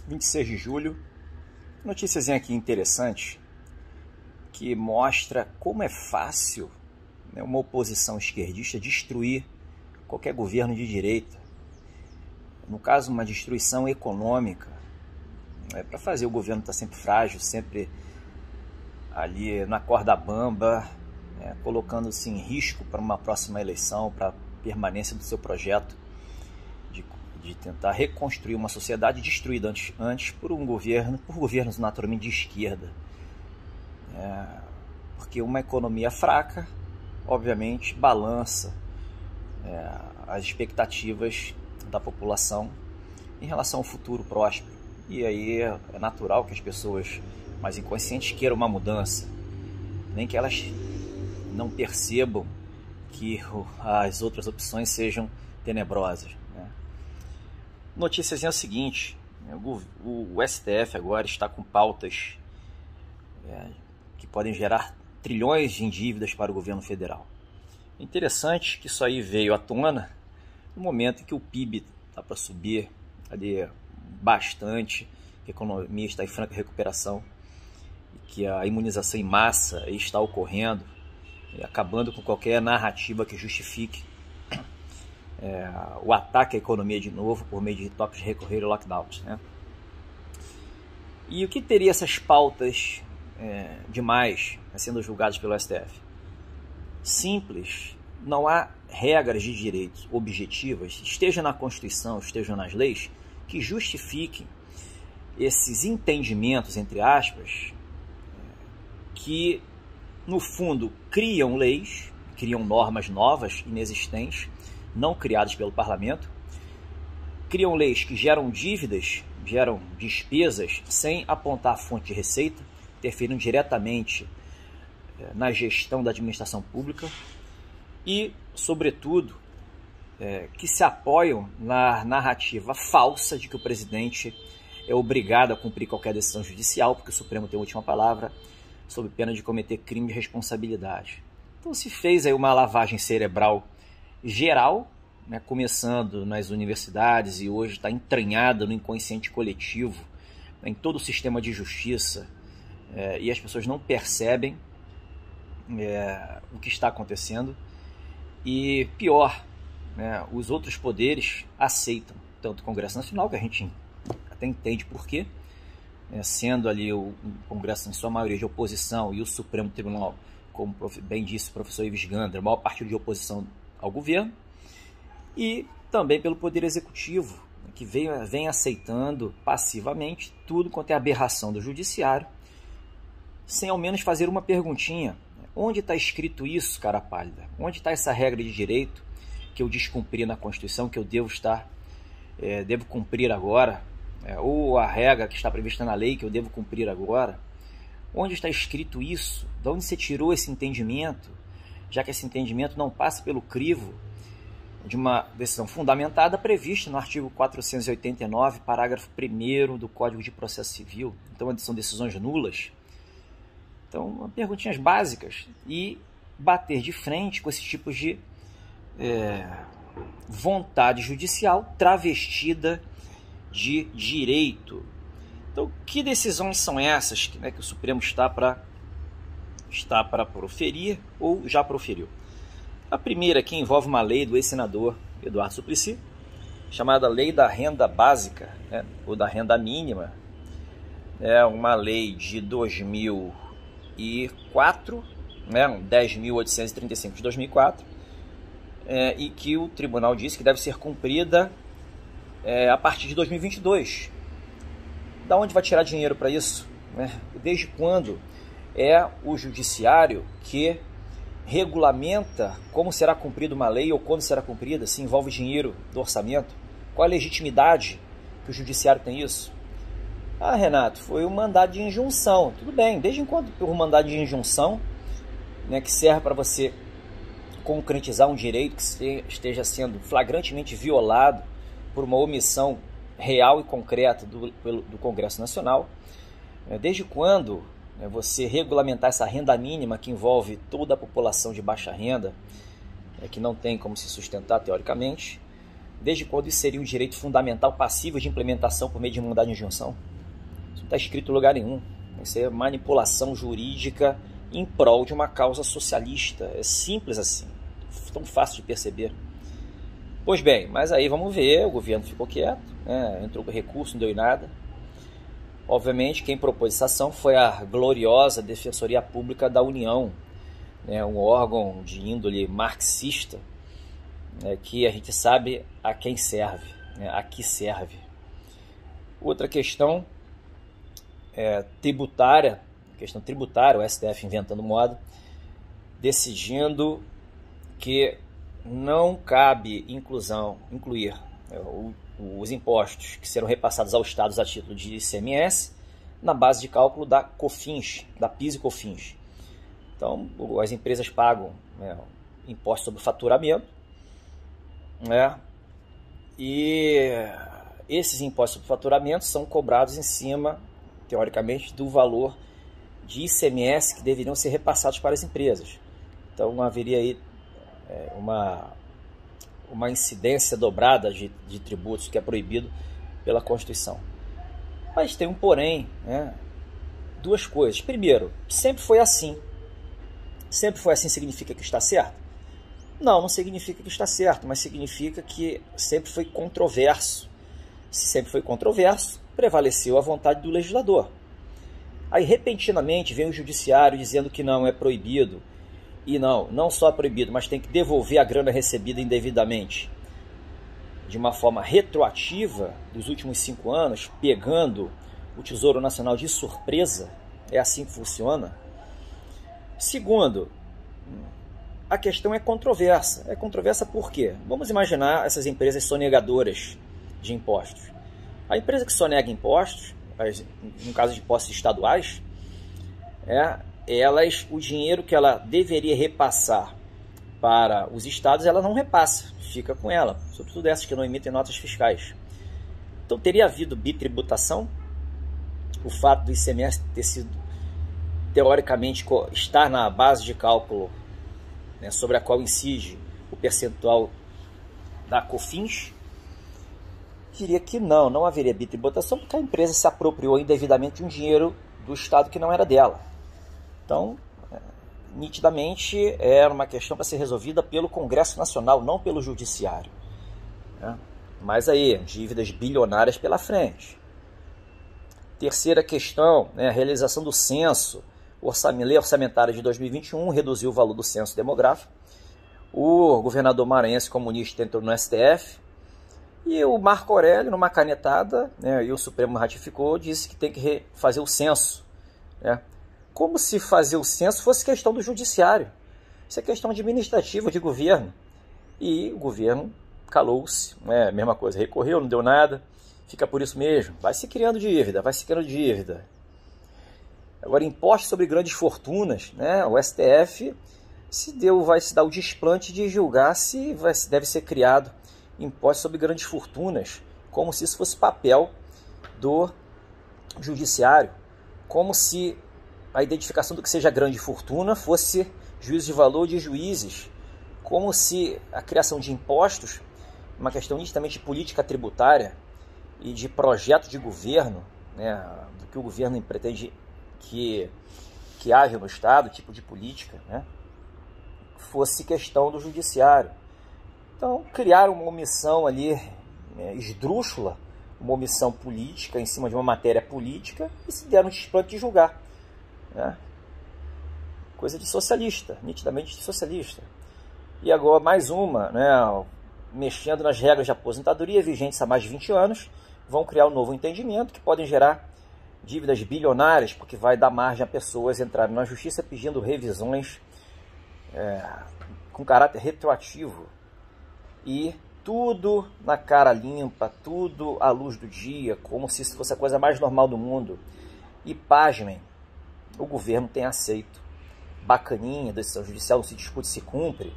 26 de julho, notícias aqui interessante que mostra como é fácil, né, uma oposição esquerdista destruir qualquer governo de direita. No caso, uma destruição econômica, para fazer o governo estar sempre frágil, sempre ali na corda bamba, colocando-se em risco para uma próxima eleição, para a permanência do seu projeto de tentar reconstruir uma sociedade destruída antes por governos naturalmente de esquerda. Porque uma economia fraca, obviamente, balança as expectativas da população em relação ao futuro próspero. E aí é natural que as pessoas mais inconscientes queiram uma mudança, nem que elas não percebam que as outras opções sejam tenebrosas. Notícias é o seguinte: o STF agora está com pautas que podem gerar trilhões em dívidas para o governo federal. Interessante que isso aí veio à tona no momento em que o PIB está para subir ali bastante, que a economia está em franca recuperação, e que a imunização em massa está ocorrendo, acabando com qualquer narrativa que justifique o ataque à economia de novo por meio de toques de recorrer e lockdowns. E o que teria essas pautas demais sendo julgadas pelo STF? Simples, não há regras de direitos objetivas, esteja na Constituição, estejam nas leis, que justifiquem esses entendimentos, entre aspas, que no fundo criam leis, criam normas novas, inexistentes, não criadas pelo parlamento, criam leis que geram dívidas, geram despesas sem apontar a fonte de receita, interferindo diretamente na gestão da administração pública e, sobretudo, que se apoiam na narrativa falsa de que o presidente é obrigado a cumprir qualquer decisão judicial, porque o Supremo tem a última palavra, sob pena de cometer crime de responsabilidade. Então se fez aí uma lavagem cerebral geral, começando nas universidades e hoje está entranhada no inconsciente coletivo, em todo o sistema de justiça, e as pessoas não percebem o que está acontecendo. E pior, os outros poderes aceitam, tanto o Congresso Nacional, que a gente até entende por quê, sendo ali o Congresso em sua maioria de oposição e o Supremo Tribunal, como bem disse o professor Ives Gandra, o maior partido de oposição ao governo, e também pelo Poder Executivo, que vem aceitando passivamente tudo quanto é aberração do Judiciário, sem ao menos fazer uma perguntinha: onde está escrito isso, cara pálida? Onde está essa regra de direito que eu descumpri na Constituição, que eu devo cumprir agora? Ou a regra que está prevista na lei que eu devo cumprir agora? Onde está escrito isso? De onde você tirou esse entendimento? Já que esse entendimento não passa pelo crivo de uma decisão fundamentada prevista no artigo 489, parágrafo 1º do Código de Processo Civil. Então, são decisões nulas. Então, perguntinhas básicas e bater de frente com esses tipos de vontade judicial travestida de direito. Então, que decisões são essas que o Supremo está para proferir ou já proferiu? A primeira aqui envolve uma lei do ex-senador Eduardo Suplicy, chamada Lei da Renda Básica, ou da Renda Mínima. É uma lei de 2004, 10.835 de 2004, e que o tribunal disse que deve ser cumprida a partir de 2022. Da onde vai tirar dinheiro para isso? Desde quando é o judiciário que regulamenta como será cumprida uma lei ou quando será cumprida, se envolve dinheiro do orçamento? Qual a legitimidade que o judiciário tem isso? Ah, Renato, foi um mandado de injunção. Tudo bem, desde quando um mandado de injunção, que serve para você concretizar um direito que esteja sendo flagrantemente violado por uma omissão real e concreta do Congresso Nacional, desde quando você regulamentar essa renda mínima que envolve toda a população de baixa renda, que não tem como se sustentar teoricamente, Desde quando isso seria um direito fundamental passivo de implementação por meio de imunidade de injunção? Isso não está escrito em lugar nenhum. Isso é manipulação jurídica em prol de uma causa socialista. É simples assim, tão fácil de perceber. Pois bem, mas aí vamos ver, o governo ficou quieto, né? Entrou com recurso, não deu em nada. Obviamente, quem propôs essa ação foi a gloriosa Defensoria Pública da União, né? Um órgão de índole marxista, né? Que a gente sabe a quem serve, né? A que serve. Outra questão tributária, o STF inventando moda, decidindo que não cabe incluir os impostos que serão repassados aos estados a título de ICMS na base de cálculo da COFINS, da PIS e COFINS. Então, as empresas pagam, né, imposto sobre o faturamento, né, e esses impostos sobre faturamento são cobrados em cima, teoricamente, do valor de ICMS que deveriam ser repassados para as empresas. Então, haveria aí uma incidência dobrada de tributos, que é proibido pela Constituição. Mas tem um porém, né? Duas coisas. Primeiro, sempre foi assim. Sempre foi assim significa que está certo? Não significa que está certo, mas significa que sempre foi controverso. Se sempre foi controverso, prevaleceu a vontade do legislador. Aí, repentinamente, vem o judiciário dizendo que não é proibido. E não só é proibido, mas tem que devolver a grana recebida indevidamente. De uma forma retroativa, dos últimos 5 anos, pegando o Tesouro Nacional de surpresa. É assim que funciona. Segundo, a questão é controversa. É controversa por quê? Vamos imaginar essas empresas sonegadoras de impostos. A empresa que sonega impostos, no caso de impostos estaduais, o dinheiro que ela deveria repassar para os estados, ela não repassa, fica com ela, sobretudo essas que não emitem notas fiscais. Então, teria havido bitributação? O fato do ICMS ter sido, teoricamente, estar na base de cálculo, né, sobre a qual incide o percentual da COFINS? Diria que não haveria bitributação, porque a empresa se apropriou indevidamente de um dinheiro do estado que não era dela. Então, nitidamente, era uma questão para ser resolvida pelo Congresso Nacional, não pelo Judiciário. Mas aí, dívidas bilionárias pela frente. Terceira questão, a realização do censo orçamentário de 2021, reduziu o valor do censo demográfico. O governador maranhense comunista entrou no STF, e o Marco Aurélio, numa canetada, e o Supremo ratificou, disse que tem que fazer o censo, como se fazer o censo fosse questão do judiciário. Isso é questão administrativa de governo. E o governo calou-se, mesma coisa, recorreu, não deu nada, fica por isso mesmo. Vai se criando dívida, Agora, impostos sobre grandes fortunas, o STF vai se dar o desplante de julgar se deve ser criado impostos sobre grandes fortunas, como se isso fosse papel do judiciário, como se a identificação do que seja grande fortuna fosse juízo de valor de juízes, como se a criação de impostos, uma questão nitidamente de política tributária e de projeto de governo, do que o governo pretende que haja no Estado, tipo de política, fosse questão do judiciário. Então, criaram uma omissão ali esdrúxula, uma omissão política em cima de uma matéria política e se deram um desplante de julgar. Coisa de socialista, nitidamente de socialista. E agora mais uma, mexendo nas regras de aposentadoria vigentes há mais de 20 anos, vão criar um novo entendimento que podem gerar dívidas bilionárias, porque vai dar margem a pessoas entrarem na justiça pedindo revisões com caráter retroativo. E tudo na cara limpa, tudo à luz do dia, como se isso fosse a coisa mais normal do mundo. E pasmem, o governo tem aceito. Bacaninha, decisão judicial, não se discute, se cumpre.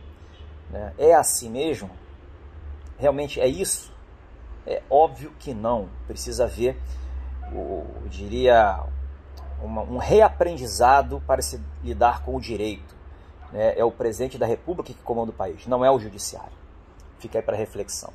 É assim mesmo? Realmente é isso? É óbvio que não. Precisa haver, eu diria, um reaprendizado para se lidar com o direito. É o presidente da República que comanda o país, não é o judiciário. Fica aí para reflexão.